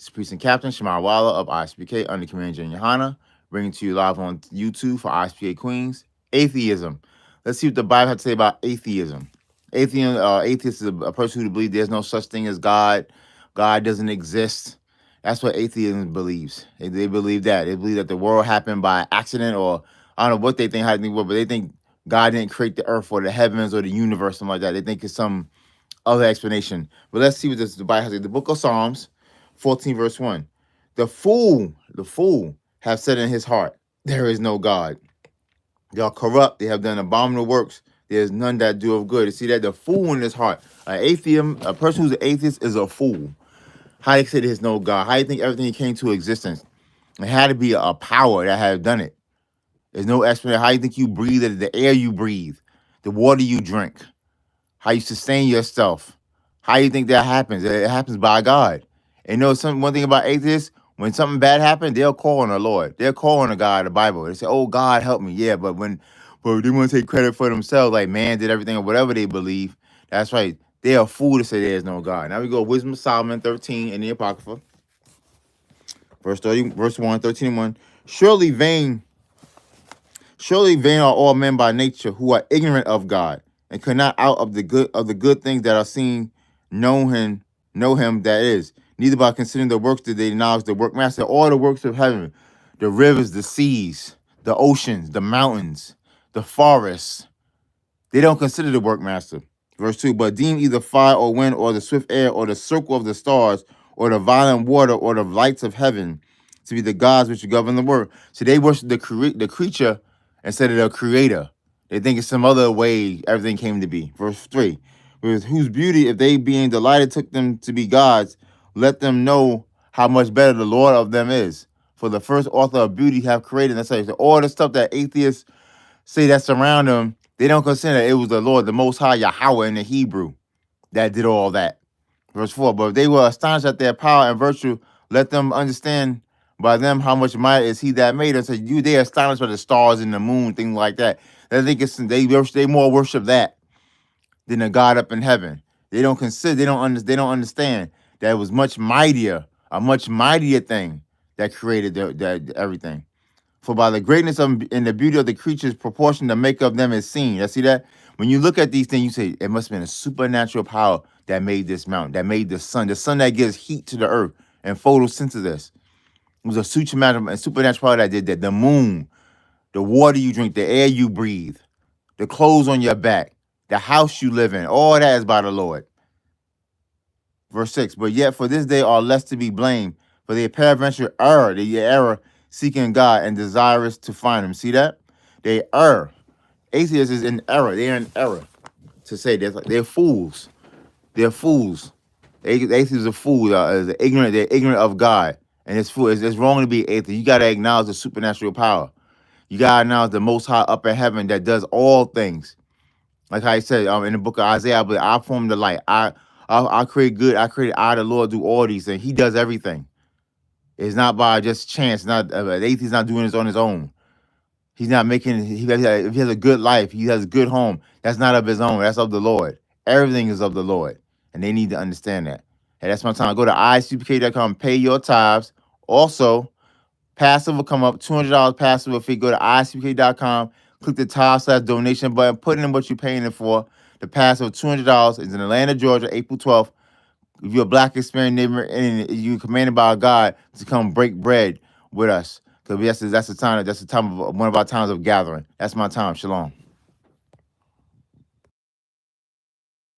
It's Priest and Captain Shamar Waller of ISPK under Commander Jen Yohana, bringing to you live on YouTube for ISPK Queens. Atheism. Let's see what the Bible has to say about atheism. Atheist is a person who believes there's no such thing as God. God doesn't exist. That's what atheism believes. They believe that. They believe that the world happened by accident, or I don't know what they think, how they think, but they think God didn't create the earth or the heavens or the universe, something like that. They think it's some other explanation. But let's see what the Bible has to say. The book of Psalms, 14, verse 1. The fool have said in his heart, there is no God. They are corrupt. They have done abominable works. There is none that do of good. You see that? The fool in his heart. A person who's an atheist is a fool. How they say there's no God? How do you think everything came to existence? It had to be a power that had done it. There's no explanation. How do you think you breathe? The air you breathe, the water you drink, how you sustain yourself. How you think that happens? It happens by God. And you know one thing about atheists, when something bad happens, they'll call on the Lord. They'll call on the God of the Bible. They say, "Oh God, help me." Yeah, but they want to take credit for themselves, like man did everything or whatever they believe. That's right. They're a fool to say there's no God. Now we go Wisdom of Solomon 13 in the Apocrypha. Verse 1, 13 and 1. Surely vain are all men by nature who are ignorant of God, and cannot out of the good things that are seen know him that is. Neither by considering the works did they acknowledge the workmaster. All the works of heaven, the rivers, the seas, the oceans, the mountains, the forests, they don't consider the workmaster. Verse 2, but deem either fire or wind or the swift air or the circle of the stars or the violent water or the lights of heaven to be the gods which govern the world. So they worship the creature instead of the creator. They think it's some other way everything came to be. Verse 3, with whose beauty, if they being delighted took them to be gods, let them know how much better the Lord of them is. For the first author of beauty have created. That's like all the stuff that atheists say that surround them, they don't consider it was the Lord, the Most High, Yahweh in the Hebrew, that did all that. Verse 4, but if they were astonished at their power and virtue, let them understand by them how much might is he that made us. So they are astonished by the stars and the moon, things like that. They think they more worship that than the God up in heaven. They don't understand that it was a much mightier thing that created everything. For by the greatness of and the beauty of the creatures, proportion the make of them is seen. You see that? When you look at these things, you say it must have been a supernatural power that made this mountain, that made the sun that gives heat to the earth and photosynthesis. It was a supernatural power that did that. The moon, the water you drink, the air you breathe, the clothes on your back, the house you live in, all that is by the Lord. Verse 6, but yet for this day are less to be blamed, for they peradventure error, seeking God and desirous to find him. See that? They err. Atheists is in error. They're in error. To say they're fools. They're fools. Atheists are fools. They're ignorant of God. And it's wrong to be atheist. You got to acknowledge the supernatural power. You got to acknowledge the Most High up in heaven that does all things. Like I said in the book of Isaiah, I believe I form the light. I create good. I create the Lord, do all these things. He does everything. It's not by just chance. Not the atheist not doing this on his own. He's not making. If he has a good life, he has a good home. That's not of his own. That's of the Lord. Everything is of the Lord, and they need to understand that. Hey, that's my time. Go to icpk.com, pay your tithes. Also, passive will come up. $200 passive if you go to icpk.com, click the tithe/donation button, put in what you're paying it for. The passive $200 is in Atlanta, Georgia, April 12th. If you're a Black Hispanic neighbor and you're commanded by God to come break bread with us, because that's the time of one of our times of gathering. That's my time. Shalom.